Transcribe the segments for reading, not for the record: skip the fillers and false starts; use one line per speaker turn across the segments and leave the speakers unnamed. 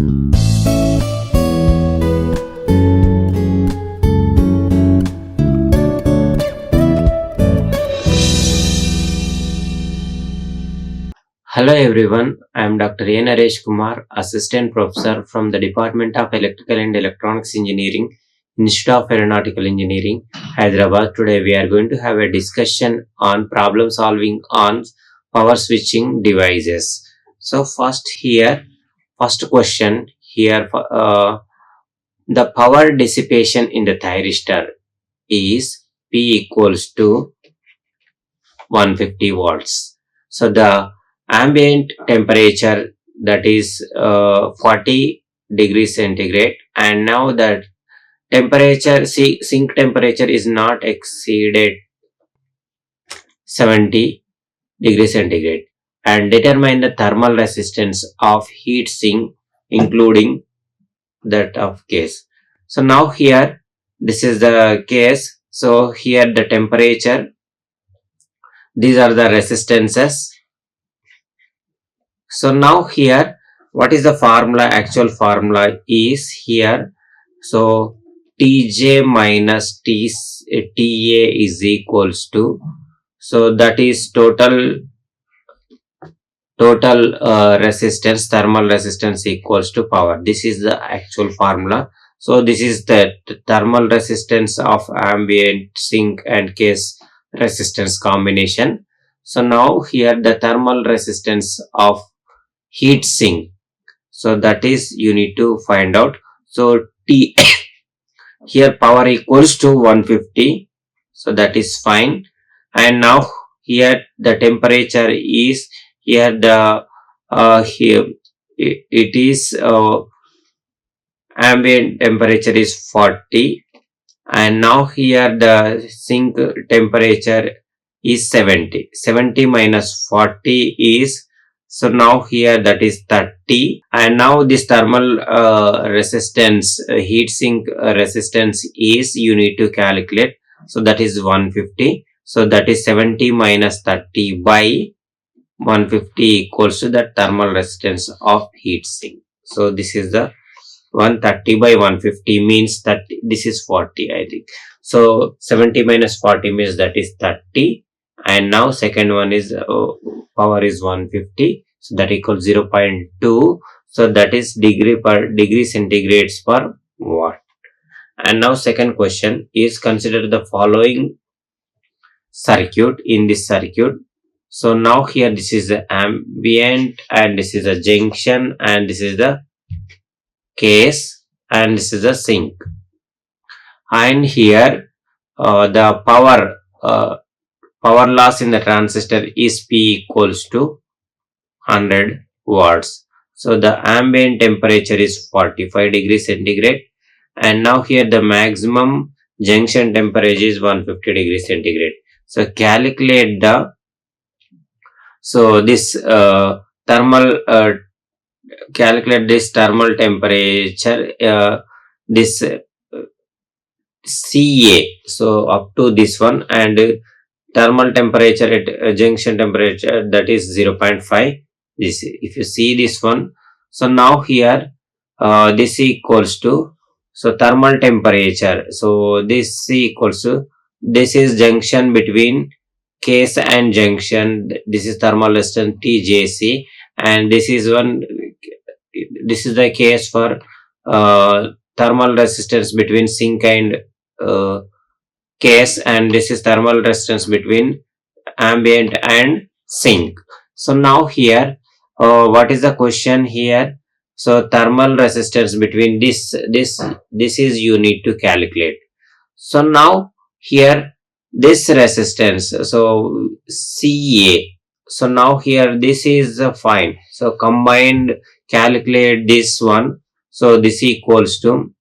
Hello everyone, I am Dr. Naresh Kumar, Assistant Professor from the Department of Electrical and Electronics Engineering, Institute of Aeronautical Engineering, Hyderabad. Today we are going to have a discussion on problem solving on power switching devices. So first question here, the power dissipation in the thyristor is P equals to 150 watts. So the ambient temperature, that is 40 degrees centigrade, and now the temperature, sink temperature is not exceeded 70 degrees centigrade, and determine the thermal resistance of heat sink including that of case. So now here this is the case. So here the temperature, these are the resistances. So now here, what is the formula? Actual formula is here. So Tj minus Ta is equals to, so that is total resistance, thermal resistance equals to power. This is the actual formula. So this is the thermal resistance of ambient, sink and case resistance combination. So now here the thermal resistance of heat sink, so that is you need to find out. So T here power equals to 150, so that is fine. And now here the temperature is here, the here it is ambient temperature is 40, and now here the sink temperature is 70 minus 40 is, so now here that is 30, and now this thermal resistance, heat sink resistance is you need to calculate. So that is 150. So that is 70 minus 30 by 150 equals to the thermal resistance of heat sink. So this is the 130 by 150 means that this is 40, I think. So 70 minus 40 means that is 30. And now second one is power is 150, so that equals 0.2, so that is degree centigrades per watt. And now second question is, consider the following circuit. In this circuit, so now here this is the ambient, and this is the junction, and this is the case, and this is the sink, and here the power loss in the transistor is P equals to 100 watts. So the ambient temperature is 45 degrees centigrade, and now here the maximum junction temperature is 150 degrees centigrade. So calculate the, so this calculate this thermal temperature, this Ca, so up to this one, and thermal temperature at junction temperature, that is 0.5. This, if you see this one, so now here this equals to, so thermal temperature, so this equals to, this is junction between case and junction, this is thermal resistance Tjc, and this is one, this is the case for thermal resistance between sink and case, and this is thermal resistance between ambient and sink. So now here what is the question here? So thermal resistance between this is you need to calculate. So now here this resistance, so Ca, so now here this is fine, so combined calculate this one, so this equals to,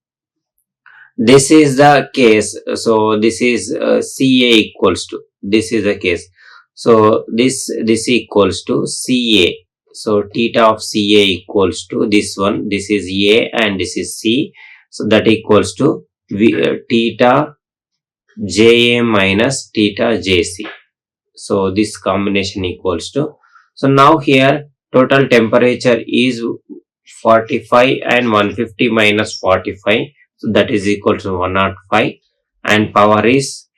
this is the case, so this is Ca equals to, this is the case, so this equals to Ca, so theta of Ca equals to this one, this is A and this is C, so that equals to theta Ja minus theta Jc, so this combination equals to, so now here total temperature is 45 and 150 minus 45, so that is equal to 105, and power is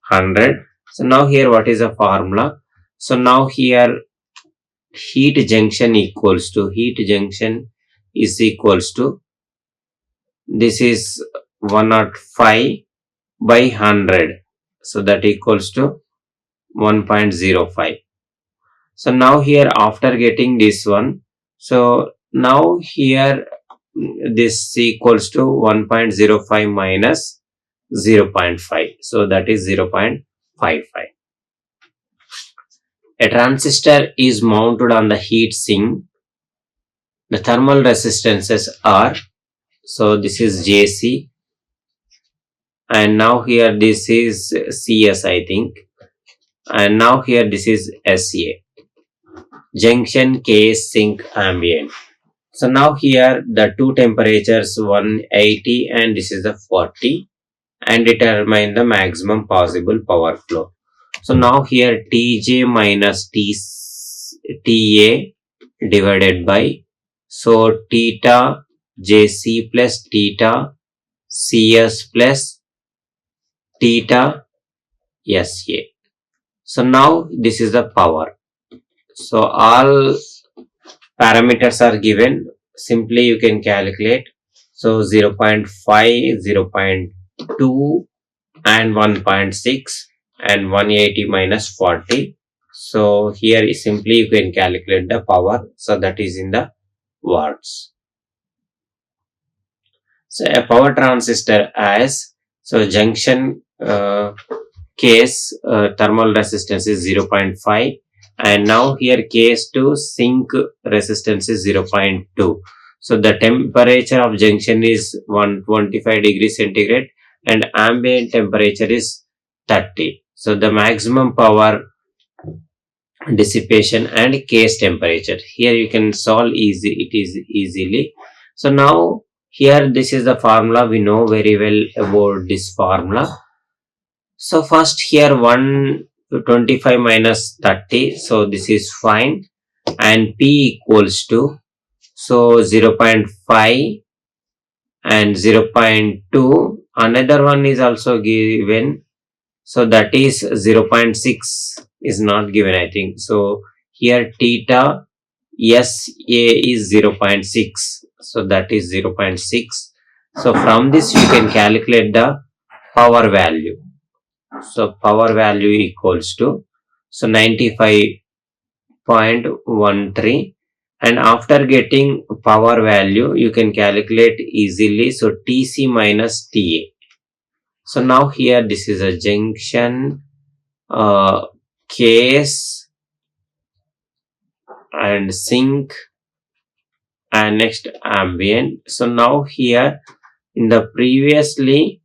100. So now here what is the formula? So now here heat junction is equals to, this is 105 by 100, so that equals to 1.05. So now here after getting this one, so now here this equals to 1.05 minus 0.5, so that is 0.55. A transistor is mounted on the heat sink. The thermal resistances are, so this is JC, and now here this is CS, I think, and now here this is SA. Junction, case, sink, ambient. So now here the two temperatures 180 and this is the 40, and determine the maximum possible power flow. So now here Tj minus Ta divided by, so theta Jc plus theta Cs plus theta Sa. So now this is the power. So all parameters are given. Simply you can calculate. So 0.5, 0.2 and 1.6 and 180 minus 40. So here is simply you can calculate the power. So that is in the watts. So a power transistor has, so junction case thermal resistance is 0.5, and now here case to sink resistance is 0.2. So the temperature of junction is 125 degrees centigrade and ambient temperature is 30. So the maximum power dissipation and case temperature. Here you can solve easily. So now here this is the formula. We know very well about this formula. So first here 125 minus 30. So this is fine, and P equals to, so 0.5 and 0.2. Another one is also given. So that is 0.6 is not given, I think. So here theta SA is 0.6. So that is 0.6. So from this you can calculate the power value. So power value equals to, so 95.13, and after getting power value you can calculate easily. So TC minus TA. So now here this is a junction, case and sink, and next ambient. So now here in the previously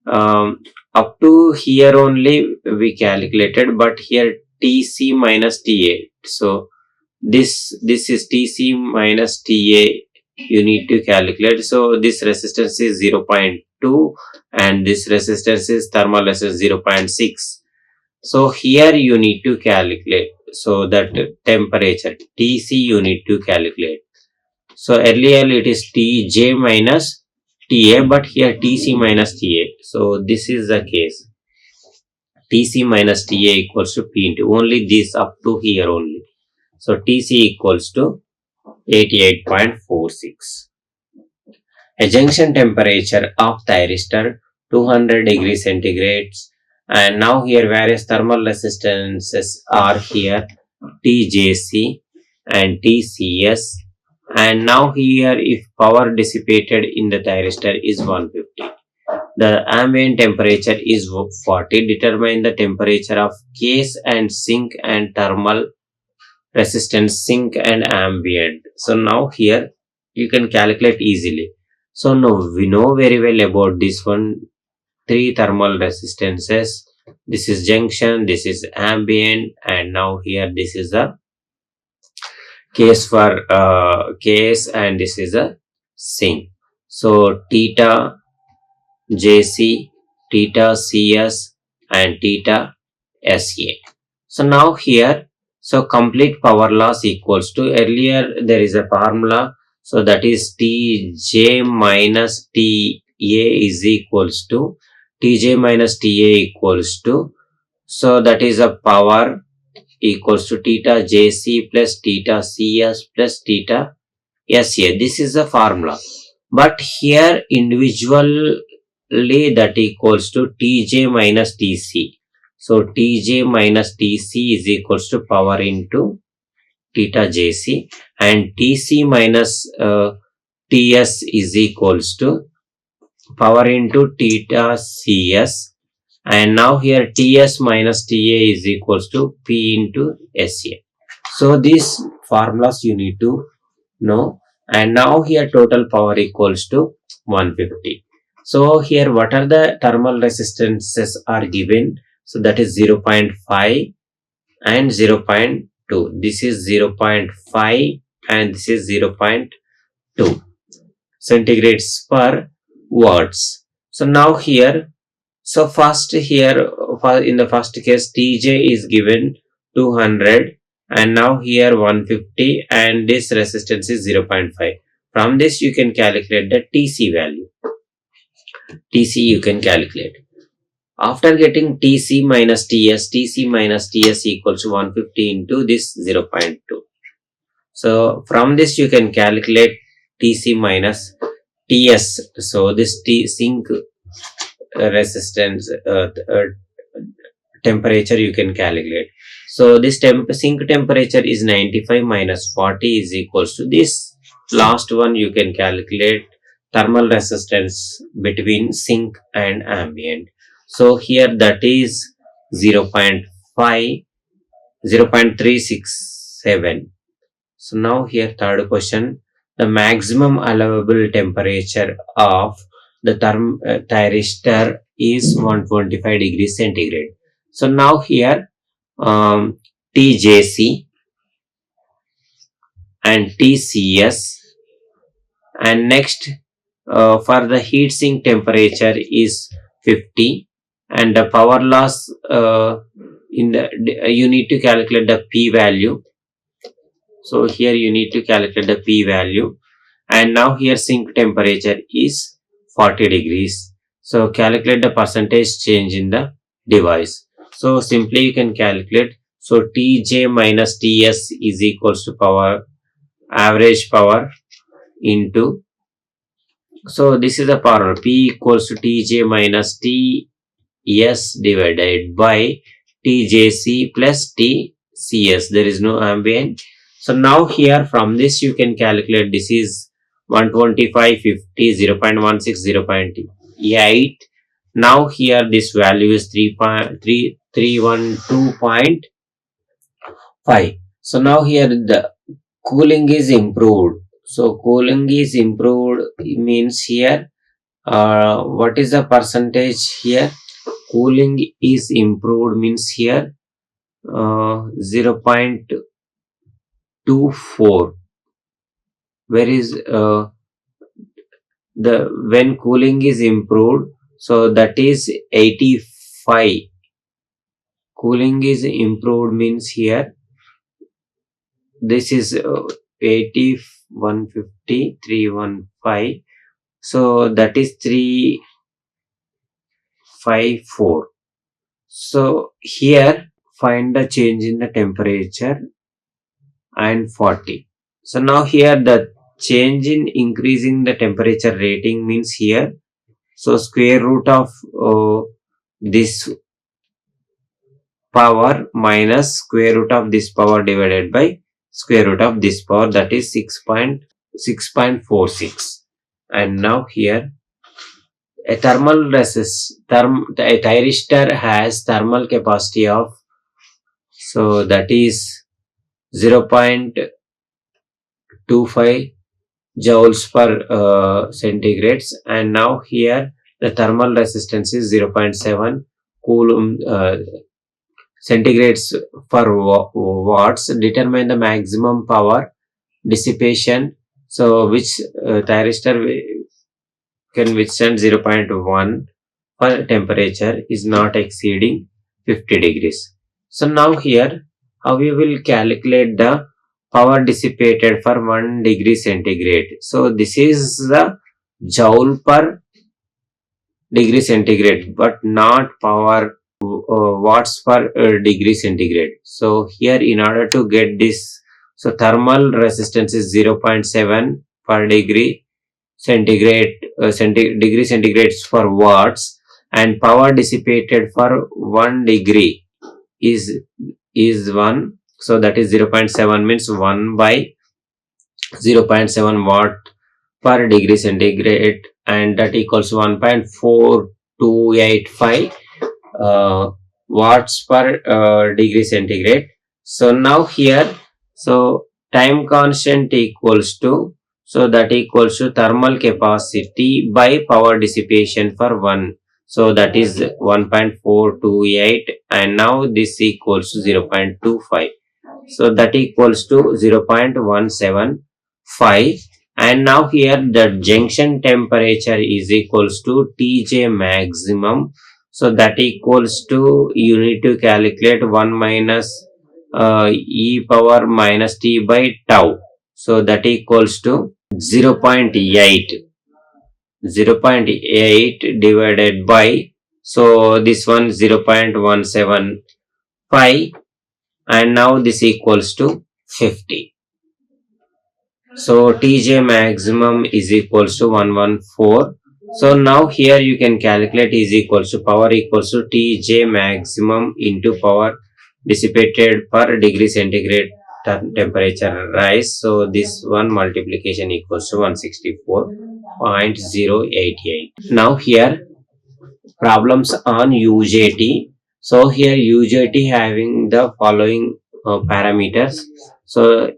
up to here only we calculated, but here TC minus TA. So this is TC minus TA you need to calculate. So this resistance is 0.2 and this resistance is thermal resistance 0.6. So here you need to calculate. So that temperature TC you need to calculate. So earlier it is TJ minus TA, but here TC minus TA. So this is the case. TC minus TA equals to P into only this up to here only. So TC equals to 88.46. A junction temperature of thyristor 200 degrees centigrade, and now here various thermal resistances are here, TJC and TCS, and now here if power dissipated in the thyristor is 150. The ambient temperature is 40. Determine the temperature of case and sink and thermal resistance sink and ambient. So now here you can calculate easily. So now we know very well about this one. Three thermal resistances. This is junction, this is ambient, and now here this is a case for case, and this is a sink. So theta JC, theta CS, and theta SA. So now here, so complete power loss equals to, earlier there is a formula. So that is Tj minus Ta is equals to Tj minus Ta equals to, so that is a power equals to theta Jc plus theta Cs plus theta Sa. This is the formula. But here individually that equals to Tj minus Tc. So Tj minus Tc is equals to power into theta Jc, and Tc minus Ts is equals to power into theta Cs, and now here Ts minus Ta is equals to P into Sa. So these formulas you need to know, and now here total power equals to 150. So here what are the thermal resistances are given? So that is 0.5 and 0.2. This is 0.5 and this is 0.2 centigrades per watts. So now here, so first here in the first case Tj is given 200 and now here 150 and this resistance is 0.5. From this you can calculate the Tc value. Tc you can calculate. After getting Tc minus Ts, Tc minus Ts equals to 150 into this 0.2. So from this you can calculate Tc minus Ts. So this sink resistance temperature you can calculate. So this sink temperature is 95 minus 40 is equals to this last one. You can calculate thermal resistance between sink and ambient. So here that is 0.5, 0.367. So now here third question, the maximum allowable temperature of the thyristor is 125 degrees centigrade. So now here TJC and TCS, and next for the heat sink temperature is 50, and the power loss in the you need to calculate the P value. So here you need to calculate the P value, and now here sink temperature is 40 degrees. So calculate the percentage change in the device. So simply you can calculate. So Tj minus Ts is equals to power, average power into, so this is the power, P equals to Tj minus Ts divided by Tjc plus Tcs. There is no ambient. So now here from this you can calculate, this is 125, 50, 0.16, 0.8. Now here this value is 312.5. So now here the cooling is improved. So cooling is improved means here what is the percentage here? Cooling is improved means here 0.24. Where is the when cooling is improved? So that is 85. Cooling is improved means here this is 80, 150, 315. So that is 354. So here find the change in the temperature and 40. So now here the change in increasing the temperature rating means here, so square root of this power minus square root of this power divided by square root of this power, that is 6.46. And now here a thyristor has thermal capacity of, so that is 0.25 joules per centigrades, and now here the thermal resistance is 0.7 coulomb centigrades per watts. Determine the maximum power dissipation. So which thyristor can withstand 0.1 for temperature is not exceeding 50 degrees. So now here how we will calculate the power dissipated for 1 degree centigrade. So this is the joule per degree centigrade, but not power watts per degree centigrade. So here, in order to get this, so thermal resistance is 0.7 per degree centigrade, degree centigrades for watts, and power dissipated for 1 degree is 1. So that is 0.7 means 1 by 0.7 watt per degree centigrade, and that equals 1.4285 watts per degree centigrade. So now here, so time constant equals to, so that equals to thermal capacity by power dissipation for 1. So that is 1.428, and now this equals to 0.25. So that equals to 0.175, and now here the junction temperature is equals to Tj maximum. So that equals to, you need to calculate 1 minus e power minus t by tau. So that equals to 0.8 divided by, so this one 0.175, and now this equals to 50. So Tj maximum is equals to 114. So now here you can calculate is equals to power equals to Tj maximum into power dissipated per degree centigrade temperature rise. So this one multiplication equals to 164.088. Now here problems on UJT. So here UJT having the following parameters. So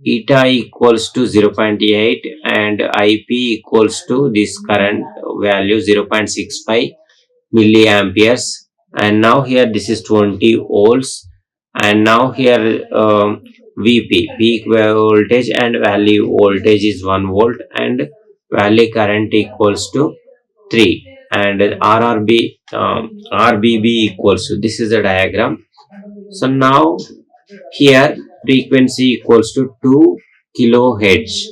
eta equals to 0.8 and IP equals to this current value 0.65 milliamperes, and now here this is 20 volts, and now here VP, peak voltage and valley voltage is 1 volt, and valley current equals to 3, and RBB equals to, this is the diagram. So now here frequency equals to 2 kilohertz,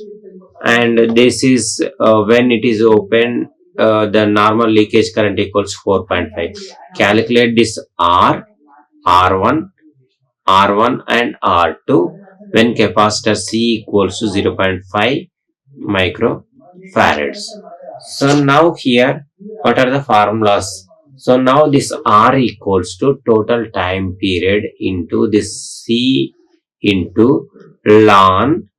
and this is when it is open, the normal leakage current equals 4.5. Calculate this R1 and R2 when capacitor C equals to 0.5 microfarads. So now here, what are the formulas? So now this R equals to total time period into this C into ln.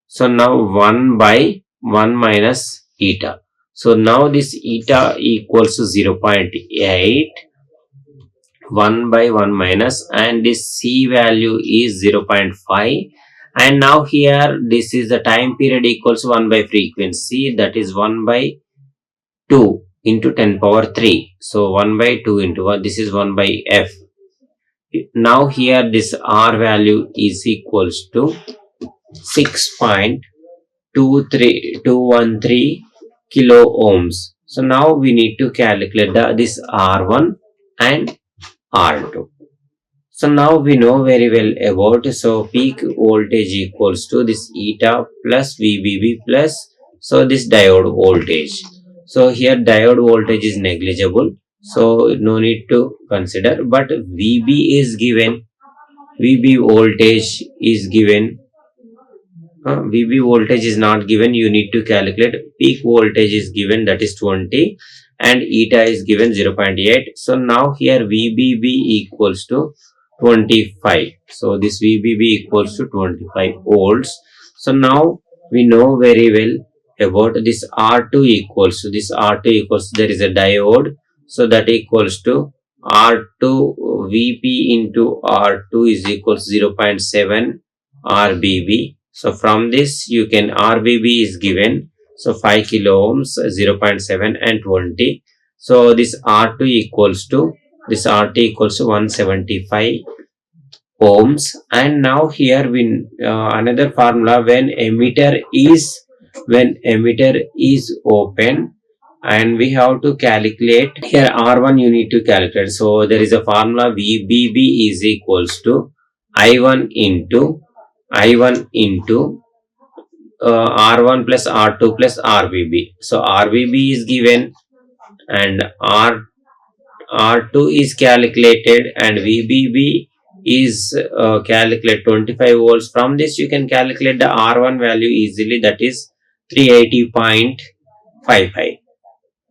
So now 1 by 1 minus eta. So now this eta equals to 0.8, 1 by 1 minus, and this C value is 0.5. And now here this is the time period equals 1 by frequency, that is 1 by 2 into 10 power 3. So 1 by 2 into 1, this is 1 by F. Now here this R value is equals to 6.213 kilo ohms. So now we need to calculate this R1 and R2. So now we know very well about, so peak voltage equals to this eta plus VBB plus, so this diode voltage. So here diode voltage is negligible, so no need to consider, but VB is given, VB voltage is given, VB voltage is not given, you need to calculate. Peak voltage is given, that is 20, and eta is given 0.8. So now here VBB equals to 25. So this VBB equals to 25 volts. So now we know very well about this R2 equals to, this R2 equals, there is a diode, so that equals to R2 VP into R2 is equals 0.7 RBB. So from this you can, RBB is given, so 5 kilo ohms, 0.7 and 20. So this R2 equals to, this RT equals to 175 ohms. And now here we another formula, when emitter is open, and we have to calculate here R1 you need to calculate. So there is a formula, VBB is equals to I1 into R1 plus R2 plus RBB. So RBB is given and R2 is calculated and VBB is calculated 25 volts. From this you can calculate the R1 value easily, that is 380.55.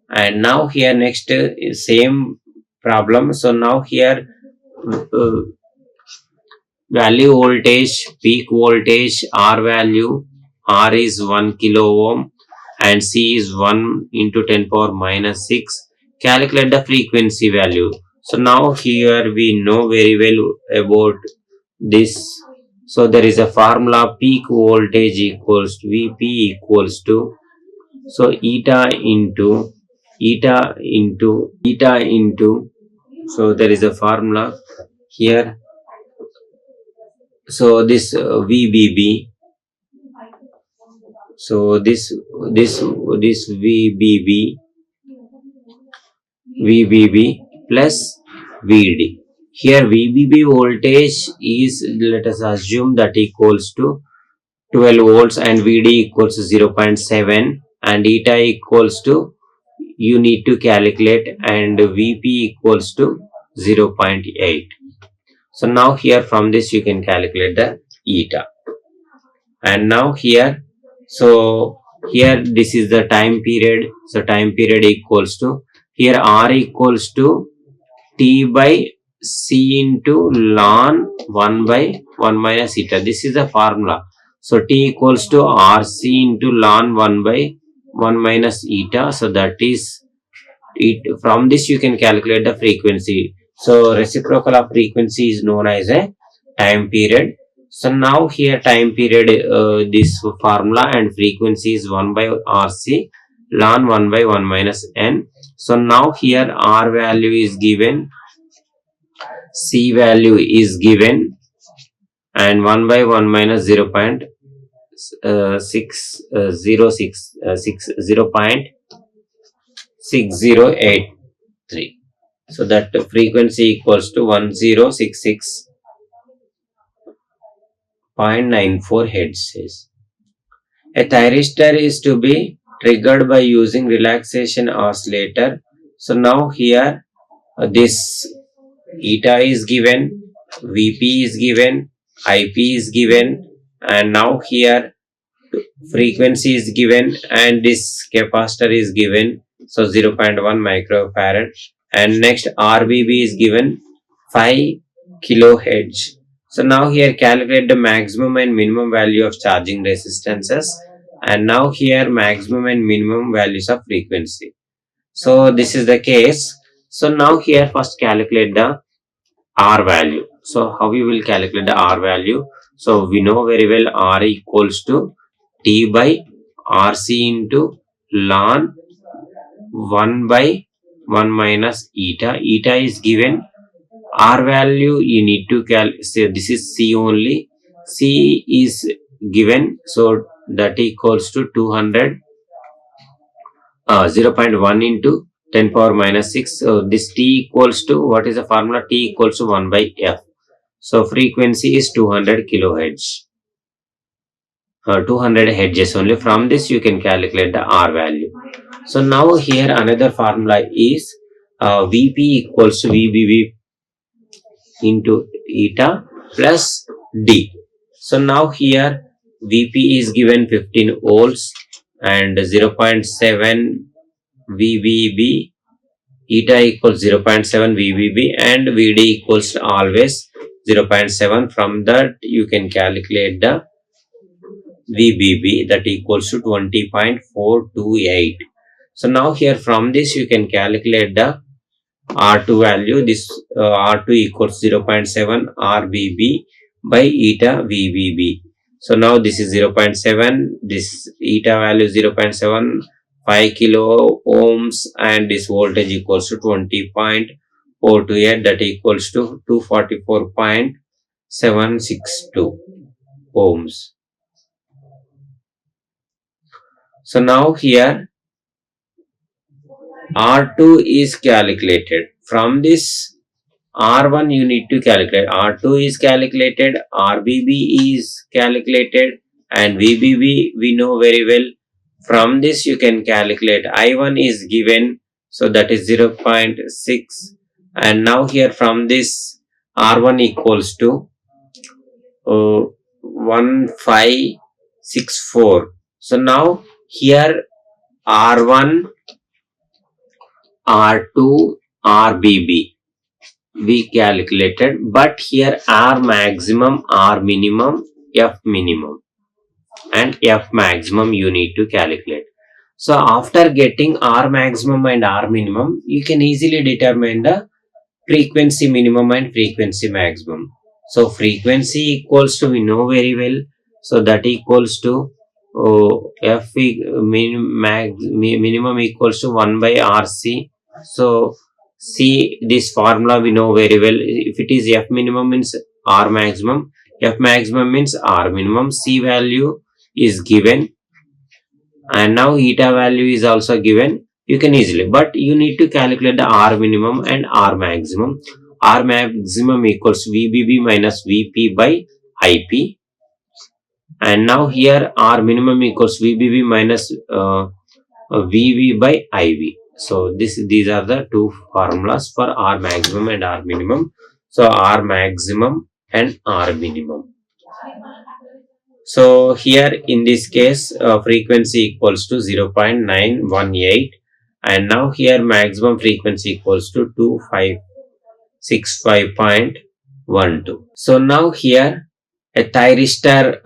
And now here next is same problem. So now here uh, value voltage, peak voltage, R value, R is 1 kilo ohm and C is 1 into 10 power minus 6. Calculate the frequency value. So now here we know very well about this. So there is a formula, peak voltage equals to Vp equals to, so eta into, so there is a formula here. So this VBB, so this VBB plus VD. Here VBB voltage is, let us assume, that equals to 12 volts and VD equals to 0.7 and eta equals to, you need to calculate, and Vp equals to 0.8. So now here from this you can calculate the eta. And now here, so here this is the time period. So time period equals to, here R equals to T by C into ln 1 by 1 minus eta. This is the formula. So T equals to RC into ln 1 by 1 minus eta. So that is it. From this you can calculate the frequency. So reciprocal of frequency is known as a time period. So now here time period, this formula and frequency is 1 by RC ln 1 by 1 minus n. So now here R value is given, C value is given, and 1 by 1 minus 0.6083. So that frequency equals to 1066.94 hertz. A thyristor is to be triggered by using relaxation oscillator. So now here this eta is given, Vp is given, Ip is given, and now here frequency is given and this capacitor is given, so 0.1 microfarad, and next RBB is given 5 kilohertz. So now here calculate the maximum and minimum value of charging resistances, and now here maximum and minimum values of frequency. So this is the case. So now here first calculate the R value. So how we will calculate the R value? So we know very well R equals to T by RC into ln 1 by 1 minus eta. Eta is given. R value you need to say this is C only. C is given, so that equals to 200, 0.1 into 10 power minus 6. So this T equals to, what is the formula? T equals to 1 by F. So frequency is 200 kilohertz. 200 hertz only. From this you can calculate the R value. So now here another formula is Vp equals to VBB into eta plus D. So now here Vp is given 15 volts and 0.7 VBB, eta equals 0.7 VBB, and VD equals to always 0.7. From that you can calculate the VBB, that equals to 20.428. So now here from this you can calculate the R2 value. This R2 equals 0.7 RBB by eta VBB. So now this is 0.7, this eta value 0.7, 5 kilo ohms, and this voltage equals to 20.428, that equals to 244.762 ohms. So now here R2 is calculated. From this R1 you need to calculate, R2 is calculated, RBB is calculated, and VBB we know very well. From this you can calculate I1 is given, so that is 0.6, and now here from this R1 equals to 1564. So now here R1, R2, RBB we calculated, but here R maximum, R minimum, F minimum and F maximum you need to calculate. So after getting R maximum and R minimum, you can easily determine the frequency minimum and frequency maximum. So frequency equals to, we know very well, so that equals to minimum equals to 1 by RC. So see, this formula we know very well. If it is F minimum means R maximum, F maximum means R minimum. C value is given, and now eta value is also given. You can easily, but you need to calculate the R minimum and R maximum. R maximum equals VBB minus VP by IP, and now here R minimum equals VBB minus VV by IV. So these are the two formulas for R maximum and R minimum. So R maximum and R minimum. So here in this case frequency equals to 0.918, and now here maximum frequency equals to 2565.12. So now here a thyristor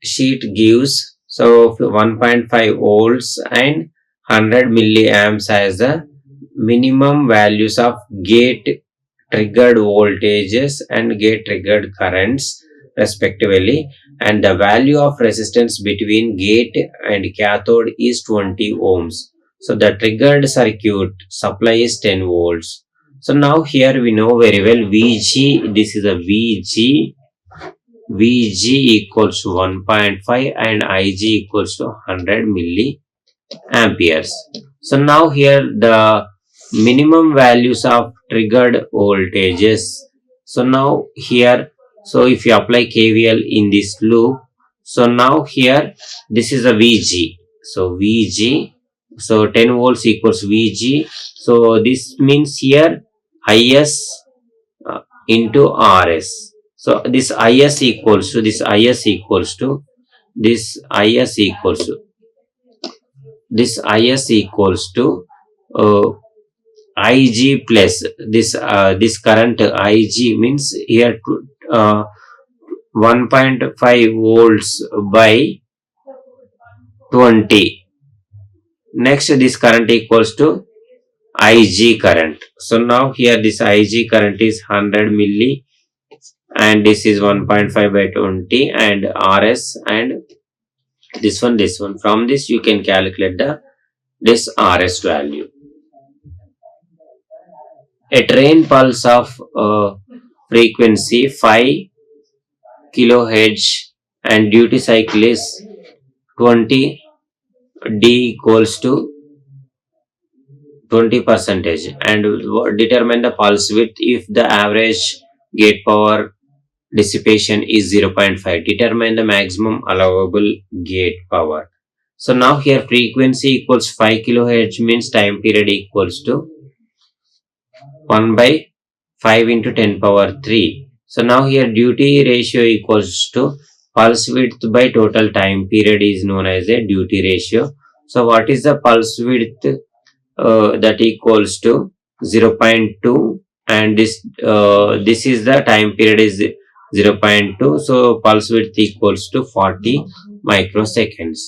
sheet gives, so 1.5 volts and 100 milliamps as the minimum values of gate triggered voltages and gate triggered currents respectively, and the value of resistance between gate and cathode is 20 ohms. So the triggered circuit supply is 10 volts. So now here we know very well VG, this is a VG equals to 1.5 and IG equals to 100 milliamperes. So now here the minimum values of triggered voltages. So now here, so if you apply KVL in this loop, so now here this is a VG. So VG, so 10 volts equals VG. So this means here IS into RS. So this IS equals to this IS equals to this IS equals to this IS equals to IG plus this this current IG means here 1.5 volts by 20. Next this current equals to IG current. So now here this IG current is 100 milli and this is 1.5 by 20 and RS and this one. From this you can calculate this RS value. A train pulse of frequency 5 kilohertz and duty cycle is 20, D equals to 20%, and determine the pulse width if the average gate power dissipation is 0.5. Determine the maximum allowable gate power. So now here frequency equals 5 kilohertz means time period equals to 1 by 5 into 10 power 3. So now here duty ratio equals to pulse width by total time period is known as a duty ratio. So what is the pulse width? That equals to 0.2, and this is the time period is 0.2. So pulse width equals to 40 microseconds.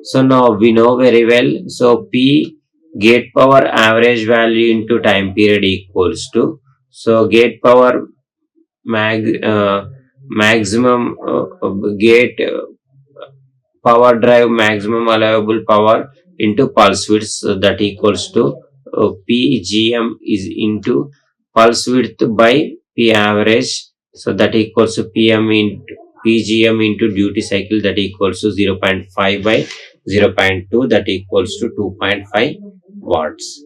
So now we know very well. So P gate power average value into time period equals to, so gate power maximum gate power drive maximum allowable power into pulse width, so that equals to PGM is into pulse width by P average, so that equals to PM into PGM into duty cycle, that equals to 0.5 by 0.2, that equals to 2.5 watts.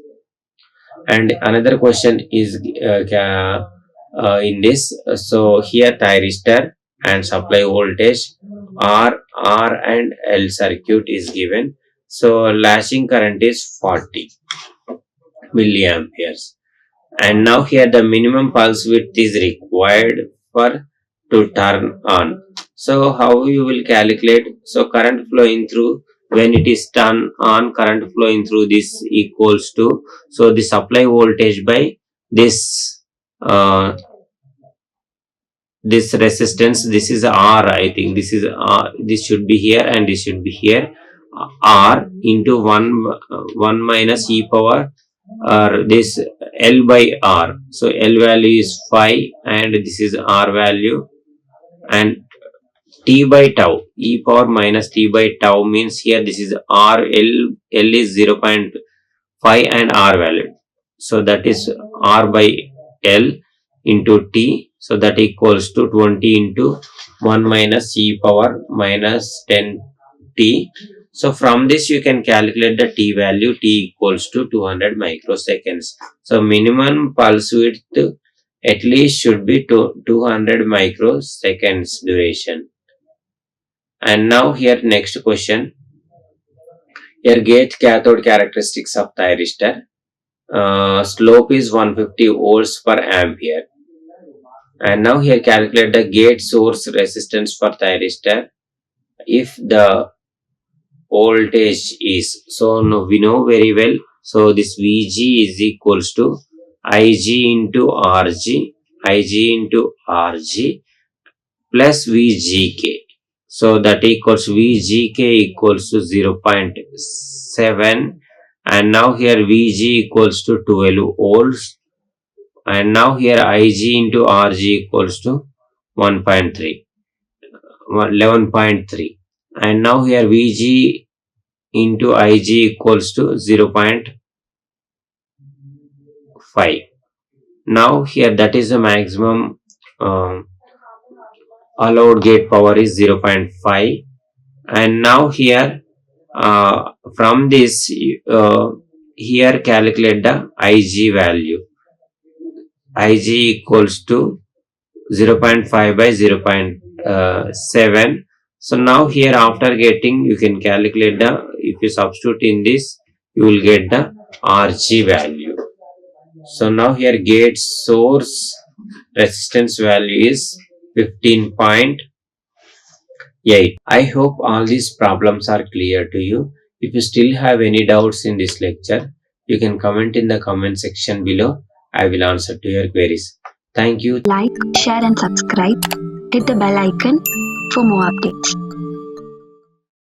And another question is in this. So here thyristor and supply voltage R and L circuit is given. So lashing current is 40 milliamperes. And now here the minimum pulse width is required for to turn on. So how you will calculate? So current flowing through, when it is turned on, current flowing through this equals to, so the supply voltage by this uh, this resistance, this is R, I think this is R, this should be here and this should be here, R into 1 minus e power or this L by R. So L value is 5 and this is R value, and T by tau, e power minus T by tau means here this is R, L is 0.5 and R value. So that is R by L into T. So that equals to 20 into 1 minus e power minus 10 T. So from this you can calculate the T value. T equals to 200 microseconds. So minimum pulse width at least should be 200 microseconds duration. And now here next question. Here gate cathode characteristics of thyristor. Slope is 150 volts per ampere. And now here calculate the gate source resistance for thyristor. If the voltage is, so no, we know very well, so this Vg is equals to Ig into Rg, Ig into Rg plus Vgk. So that equals Vgk equals to 0.7, and now here Vg equals to 12 volts, and now here Ig into Rg equals to 1.3, 11.3, and now here Vg into Ig equals to 0.5. Now here that is the maximum allowed gate power is 0.5, and now here from this here calculate the Ig value. Ig equals to 0.5 by 0.7. So now here after getting, you can calculate the, if you substitute in this, you will get the Rg value. So now here gate source resistance value is 15.8. I hope all these problems are clear to you. If you still have any doubts in this lecture, you can comment in the comment section below. I will answer to your queries. Thank you.
Like, share and subscribe. Hit the bell icon for more updates.